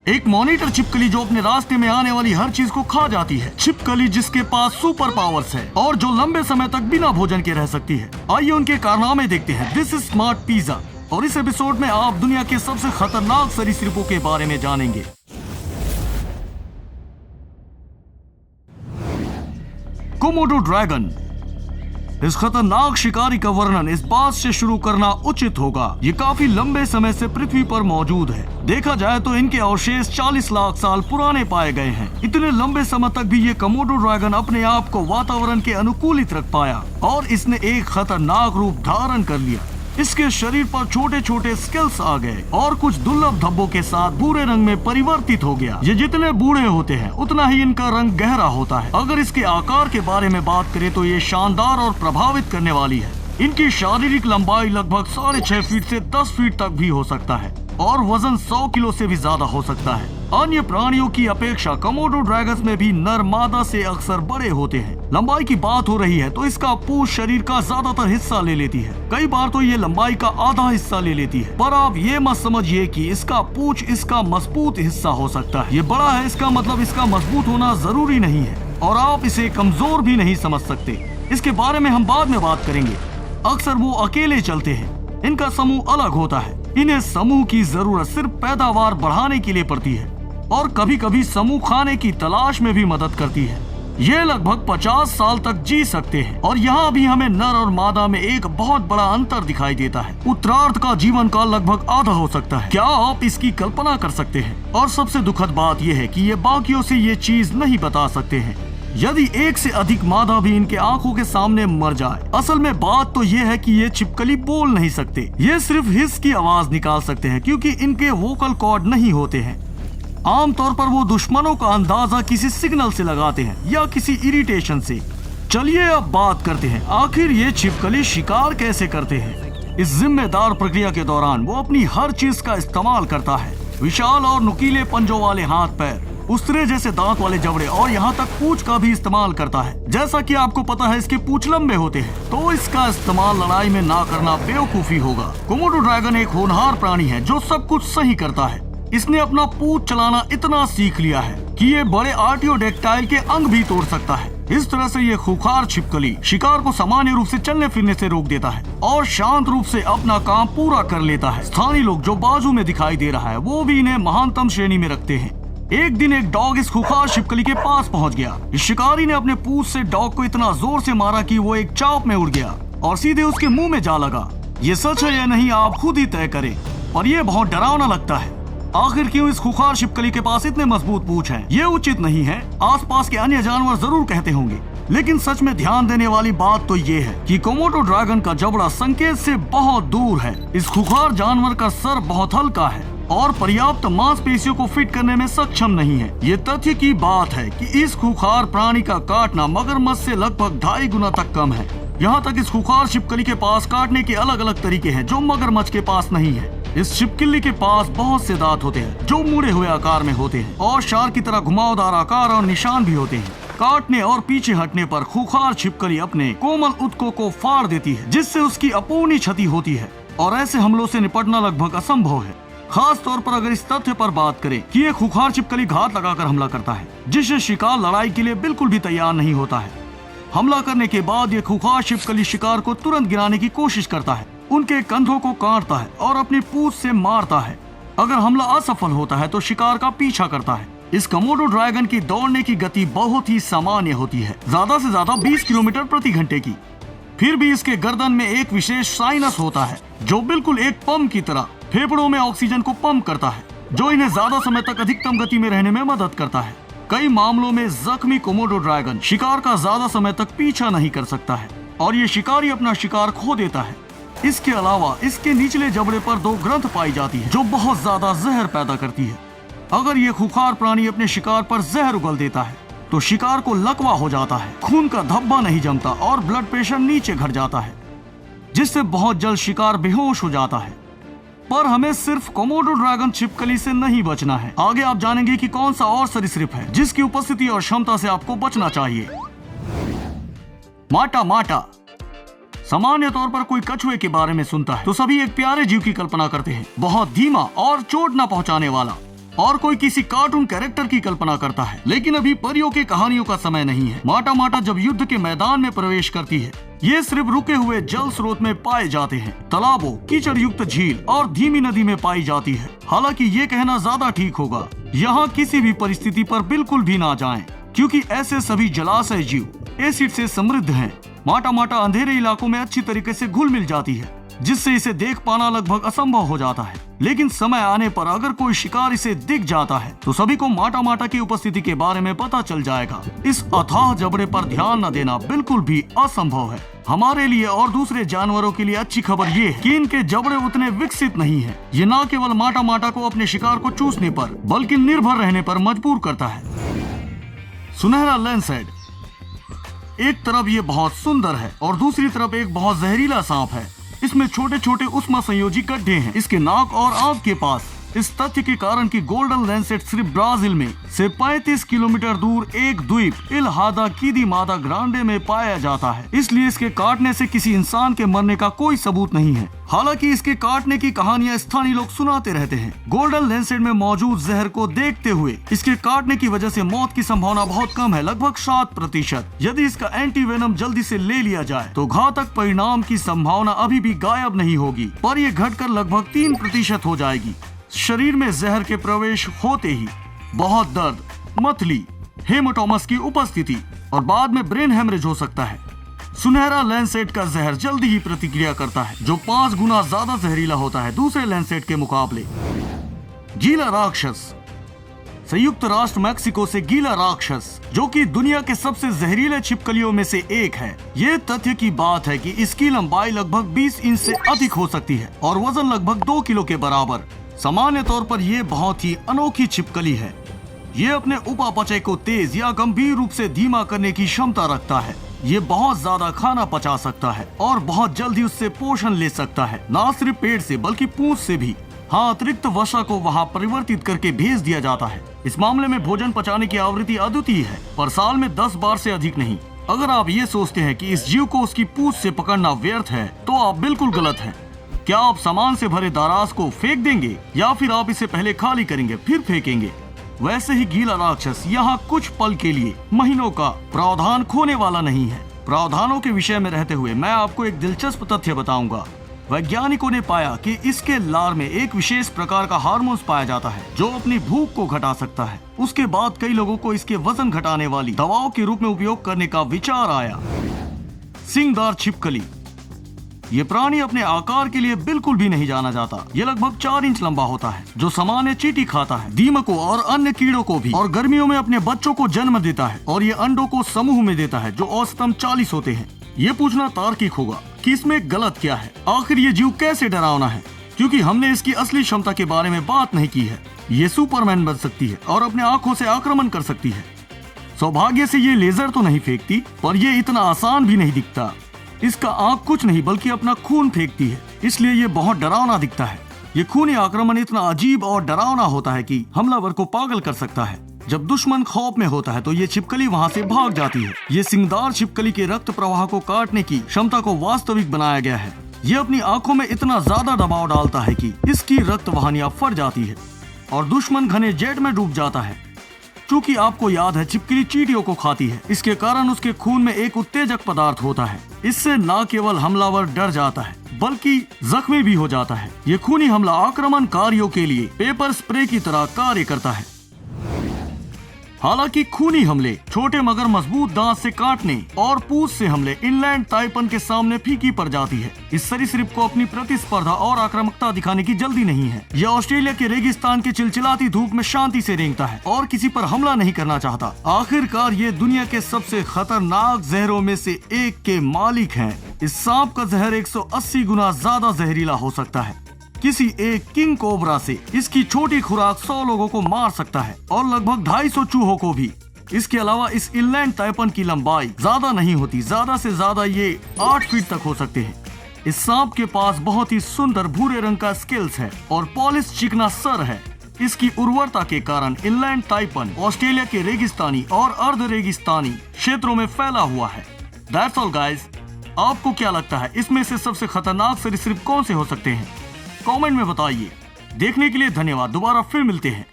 एक मॉनिटर छिपकली जो अपने रास्ते में आने वाली हर चीज को खा जाती है। छिपकली जिसके पास सुपर पावर्स है और जो लंबे समय तक बिना भोजन के रह सकती है। आइए उनके कारनामे देखते हैं। दिस इज स्मार्ट पिज्जा और इस एपिसोड में आप दुनिया के सबसे खतरनाक सरीसृपों के बारे में जानेंगे। Komodo dragon. इस खतरनाक शिकारी का वर्णन इस बात से शुरू करना उचित होगा, ये काफी लंबे समय से पृथ्वी पर मौजूद है। देखा जाए तो इनके अवशेष 40 लाख साल पुराने पाए गए हैं। इतने लंबे समय तक भी ये कोमोडो ड्रैगन अपने आप को वातावरण के अनुकूलित रख पाया और इसने एक खतरनाक रूप धारण कर लिया। इसके शरीर पर छोटे छोटे स्केल्स आ गए और कुछ दुर्लभ धब्बों के साथ भूरे रंग में परिवर्तित हो गया। ये जितने बूढ़े होते हैं उतना ही इनका रंग गहरा होता है। अगर इसके आकार के बारे में बात करें तो ये शानदार और प्रभावित करने वाली है। इनकी शारीरिक लंबाई लगभग 6.5 फीट से 10 फीट तक भी हो सकता है और वजन 100 किलो से भी ज्यादा हो सकता है। अन्य प्राणियों की अपेक्षा कोमोडो ड्रैगन्स में भी नर मादा से अक्सर बड़े होते हैं। लंबाई की बात हो रही है तो इसका पूंछ शरीर का ज्यादातर हिस्सा ले लेती है। कई बार तो ये लंबाई का आधा हिस्सा ले लेती है। पर आप ये मत समझिए कि इसका पूंछ इसका मजबूत हिस्सा हो सकता है। ये बड़ा है इसका मतलब इसका मजबूत होना जरूरी नहीं है और आप इसे कमजोर भी नहीं समझ सकते। इसके बारे में हम बाद में बात करेंगे। अक्सर वो अकेले चलते हैं। इनका समूह अलग होता है। इन्हें समूह की जरूरत सिर्फ पैदावार बढ़ाने के लिए पड़ती है और कभी कभी समूह खाने की तलाश में भी मदद करती है। ये लगभग 50 साल तक जी सकते हैं और यहाँ भी हमें नर और मादा में एक बहुत बड़ा अंतर दिखाई देता है। उत्तरार्ध का जीवन काल लगभग आधा हो सकता है। क्या आप इसकी कल्पना कर सकते हैं? और सबसे दुखद बात यह है कि ये बाकियों से ये चीज नहीं बता सकते हैं। यदि एक से अधिक मादा भी इनके आंखों के सामने मर जाए। असल में बात तो ये है कि ये छिपकली बोल नहीं सकते। ये सिर्फ हिस की आवाज निकाल सकते हैं क्योंकि इनके वोकल कॉर्ड नहीं होते हैं। आमतौर पर वो दुश्मनों का अंदाजा किसी सिग्नल से लगाते हैं या किसी इरिटेशन से। चलिए अब बात करते हैं आखिर ये छिपकली शिकार कैसे करते हैं। इस जिम्मेदार प्रक्रिया के दौरान वो अपनी हर चीज का इस्तेमाल करता है। विशाल और नुकीले पंजों वाले हाथ पैर, उस्तरे जैसे दांत वाले जबड़े और यहाँ तक पूंछ का भी इस्तेमाल करता है। जैसा कि आपको पता है इसके पूंछ लंबे होते हैं तो इसका इस्तेमाल लड़ाई में ना करना बेवकूफी होगा। कोमोडो ड्रैगन एक होनहार प्राणी है जो सब कुछ सही करता है। इसने अपना पूंछ चलाना इतना सीख लिया है कि ये बड़े आर्टियोडेक्टाइल के अंग भी तोड़ सकता है। इस तरह से ये खूंखार छिपकली शिकार को सामान्य रूप से चलने फिरने से रोक देता है और शांत रूप से अपना काम पूरा कर लेता है। स्थानीय लोग जो बाजू में दिखाई दे रहा है वो भी इन्हें महानतम श्रेणी में रखते हैं। एक दिन एक डॉग इस खूंखार छिपकली के पास पहुंच गया। इस शिकारी ने अपने पूंछ से डॉग को इतना जोर से मारा कि वो एक चाप में उड़ गया और सीधे उसके मुंह में जा लगा। ये सच है या नहीं आप खुद ही तय करें, पर यह बहुत डरावना लगता है। आखिर क्यों इस खूंखार छिपकली के पास इतने मजबूत पूंछ हैं? ये उचित नहीं है। आसपास के अन्य जानवर जरूर कहते होंगे, लेकिन सच में ध्यान देने वाली बात तो ये है कि कोमोडो ड्रैगन का जबड़ा संकेत से बहुत दूर है। इस खूंखार जानवर का सर बहुत हल्का है और पर्याप्त मांसपेशियों को फिट करने में सक्षम नहीं है। ये तथ्य की बात है कि इस खूंखार प्राणी का काटना मगरमच्छ से लगभग 2.5 गुना तक कम है। यहाँ तक इस खूंखार छिपकली के पास काटने के अलग अलग तरीके हैं जो मगरमच्छ के पास नहीं है। इस छिपकली के पास बहुत से दांत होते हैं जो मुड़े हुए आकार में होते हैं और शार्क की तरह घुमावदार आकार और निशान भी होते हैं। काटने और पीछे हटने पर खूंखार छिपकली अपने कोमल ऊतकों को फाड़ देती है जिससे उसकी अपूर्णी क्षति होती है और ऐसे हमलों से निपटना लगभग असंभव है। खास तौर पर अगर इस तथ्य पर बात करें कि ये खूंखार छिपकली घात लगाकर हमला करता है जिससे शिकार लड़ाई के लिए बिल्कुल भी तैयार नहीं होता है। हमला करने के बाद ये खूंखार छिपकली शिकार को तुरंत गिराने की कोशिश करता है, उनके कंधों को काटता है और अपनी पूंछ से मारता है। अगर हमला असफल होता है तो शिकार का पीछा करता है। इस कोमोडो ड्रैगन की दौड़ने की गति बहुत ही सामान्य होती है, ज्यादा से ज्यादा 20 किलोमीटर प्रति घंटे की। फिर भी इसके गर्दन में एक विशेष साइनस होता है जो बिल्कुल एक पंप की तरह फेफड़ों में ऑक्सीजन को पंप करता है, जो इन्हें ज्यादा समय तक अधिकतम गति में रहने में मदद करता है। कई मामलों में जख्मी कोमोडो ड्रैगन शिकार का ज्यादा समय तक पीछा नहीं कर सकता है और ये शिकारी अपना शिकार खो देता है। इसके अलावा इसके निचले जबड़े पर 2 ग्रंथ पाई जाती है जो बहुत ज्यादा जहर पैदा करती है। अगर ये खूंखार प्राणी अपने शिकार पर जहर उगल देता है तो शिकार को लकवा हो जाता है, खून का धब्बा नहीं जमता और ब्लड प्रेशर नीचे घट जाता है जिससे बहुत जल्द शिकार बेहोश हो जाता है। पर हमें सिर्फ कोमोडो ड्रैगन छिपकली से नहीं बचना है। आगे आप जानेंगे कि कौन सा और सरीसृप है जिसकी उपस्थिति और क्षमता से आपको बचना चाहिए। माटा माटा। सामान्य तौर पर कोई कछुए के बारे में सुनता है तो सभी एक प्यारे जीव की कल्पना करते हैं, बहुत धीमा और चोट न पहुंचाने वाला और कोई किसी कार्टून कैरेक्टर की कल्पना करता है। लेकिन अभी परियों की कहानियों का समय नहीं है। माटा माटा जब युद्ध के मैदान में प्रवेश करती है, ये सिर्फ रुके हुए जल स्रोत में पाए जाते हैं, तालाबों, कीचड़ युक्त झील और धीमी नदी में पाई जाती है। हालांकि ये कहना ज्यादा ठीक होगा, यहाँ किसी भी परिस्थिति पर बिल्कुल भी ना जाएं, क्योंकि ऐसे सभी जलाशय जीव एसिड से समृद्ध हैं। माटा माटा अंधेरे इलाकों में अच्छी तरीके से घुल मिल जाती है, जिससे इसे देख पाना लगभग असंभव हो जाता है। लेकिन समय आने पर अगर कोई शिकार इसे दिख जाता है तो सभी को माटा माटा की उपस्थिति के बारे में पता चल जाएगा। इस अथाह जबड़े पर ध्यान न देना बिल्कुल भी असंभव है। हमारे लिए और दूसरे जानवरों के लिए अच्छी खबर ये है कि इनके जबड़े उतने विकसित नहीं है। ये न केवल माटा माटा को अपने शिकार को चूसने पर बल्कि निर्भर रहने पर मजबूर करता है। सुनहरा लैंसेट, एक तरफ ये बहुत सुंदर है और दूसरी तरफ एक बहुत जहरीला सांप है। इसमें छोटे छोटे उष्मा संयोजी गड्ढे हैं इसके नाक और आंख के पास। इस तथ्य के कारण कि गोल्डन लैंसेट सिर्फ ब्राजील में से 35 किलोमीटर दूर एक द्वीप इल्हादा कीदी मादा ग्रांडे में पाया जाता है, इसलिए इसके काटने से किसी इंसान के मरने का कोई सबूत नहीं है। हालांकि इसके काटने की कहानियां स्थानीय लोग सुनाते रहते हैं। गोल्डन लैंसेट में मौजूद जहर को देखते हुए इसके काटने की वजह से मौत की संभावना बहुत कम है, लगभग 7%। यदि इसका एंटी वेनम जल्दी से ले लिया जाए तो घातक परिणाम की संभावना अभी भी गायब नहीं होगी, पर यह घटकर लगभग 3% हो जाएगी। शरीर में जहर के प्रवेश होते ही बहुत दर्द, मतली, हेमाटोमस की उपस्थिति और बाद में ब्रेन हेमरेज हो सकता है। सुनहरा लैंसेट का जहर जल्दी ही प्रतिक्रिया करता है, जो 5 गुना ज्यादा जहरीला होता है दूसरे लैंसेट के मुकाबले। गीला राक्षस, संयुक्त राष्ट्र मैक्सिको से गीला राक्षस, जो कि दुनिया के सबसे जहरीले छिपकलियों में से एक है। ये तथ्य की बात है कि इसकी लंबाई लगभग 20 इंच से अधिक हो सकती है और वजन लगभग 2 किलो के बराबर। सामान्य तौर पर यह बहुत ही अनोखी छिपकली है। ये अपने उपापचय को तेज या गंभीर रूप से धीमा करने की क्षमता रखता है। ये बहुत ज्यादा खाना पचा सकता है और बहुत जल्दी उससे पोषण ले सकता है, न सिर्फ पेट से बल्कि पूंछ से भी। हाँ, अतिरिक्त वसा को वहाँ परिवर्तित करके भेज दिया जाता है। इस मामले में भोजन पचाने की आवृत्ति अद्वितीय है, पर साल में 10 बार से अधिक नहीं। अगर आप ये सोचते हैं कि इस जीव को उसकी पूंछ से पकड़ना व्यर्थ है तो आप बिल्कुल गलत हैं। क्या आप सामान से भरे दाराज को फेंक देंगे या फिर आप इसे पहले खाली करेंगे फिर फेंकेंगे? वैसे ही गीला राक्षस यहाँ कुछ पल के लिए, महीनों का प्रावधान खोने वाला नहीं है। प्रावधानों के विषय में रहते हुए मैं आपको एक दिलचस्प तथ्य बताऊंगा। वैज्ञानिकों ने पाया कि इसके लार में एक विशेष प्रकार का हार्मोन पाया जाता है जो अपनी भूख को घटा सकता है। उसके बाद कई लोगों को इसके वजन घटाने वाली दवाओं के रूप में उपयोग करने का विचार आया। सींगदार छिपकली, ये प्राणी अपने आकार के लिए बिल्कुल भी नहीं जाना जाता। ये लगभग 4 इंच लंबा होता है, जो सामान्य चींटी खाता है, दीमकों और अन्य कीड़ों को भी, और गर्मियों में अपने बच्चों को जन्म देता है और ये अंडों को समूह में देता है जो औसतन 40 होते हैं। ये पूछना तार्किक होगा कि इसमें गलत क्या है। आखिर ये जीव कैसे डरावना है, क्योंकि हमने इसकी असली क्षमता के बारे में बात नहीं की है। ये सुपरमैन बन सकती है और अपने आंखों से आक्रमण कर सकती है। सौभाग्य से ये लेजर तो नहीं फेंकती, पर ये इतना आसान भी नहीं दिखता। इसका आंख कुछ नहीं बल्कि अपना खून फेंकती है, इसलिए ये बहुत डरावना दिखता है। ये खूनी आक्रमण इतना अजीब और डरावना होता है कि हमलावर को पागल कर सकता है। जब दुश्मन खौफ में होता है तो ये छिपकली वहाँ से भाग जाती है। ये सींगदार छिपकली के रक्त प्रवाह को काटने की क्षमता को वास्तविक बनाया गया है। ये अपनी आंखों में इतना ज्यादा दबाव डालता है कि इसकी रक्त वाहिनियां फट जाती है और दुश्मन घने जेट में डूब जाता है। चूंकि आपको याद है छिपकली चींटियों को खाती है, इसके कारण उसके खून में एक उत्तेजक पदार्थ होता है। इससे न केवल हमलावर डर जाता है बल्कि जख्मी भी हो जाता है। ये खूनी हमला आक्रमणकारियों के लिए पेपर स्प्रे की तरह कार्य करता है। हालांकि खूनी हमले छोटे मगर मजबूत दांत से काटने और पूंछ से हमले इनलैंड ताइपन के सामने फीकी पड़ जाती है। इस सरीसृप को अपनी प्रतिस्पर्धा और आक्रामकता दिखाने की जल्दी नहीं है। यह ऑस्ट्रेलिया के रेगिस्तान की चिलचिलाती धूप में शांति से रेंगता है और किसी पर हमला नहीं करना चाहता। आखिरकार ये दुनिया के सबसे खतरनाक जहरों में से एक के मालिक हैं। इस सांप का जहर 180 गुना ज्यादा जहरीला हो सकता है। किसी एक किंग कोबरा से इसकी छोटी खुराक 100 लोगों को मार सकता है और लगभग 250 चूहों को भी। इसके अलावा इस इनलैंड ताइपन की लंबाई ज्यादा नहीं होती, ज्यादा से ज्यादा ये 8 फीट तक हो सकते हैं। इस सांप के पास बहुत ही सुंदर भूरे रंग का स्केल्स है और पॉलिश चिकना सर है। इसकी उर्वरता के कारण इनलैंड ताइपन ऑस्ट्रेलिया के रेगिस्तानी और अर्ध रेगिस्तानी क्षेत्रों में फैला हुआ है। That's all guys. आपको क्या लगता है इसमें से सबसे खतरनाक सरीसृप कौन से हो सकते हैं? कमेंट में बताइए। देखने के लिए धन्यवाद। दोबारा फिर मिलते हैं।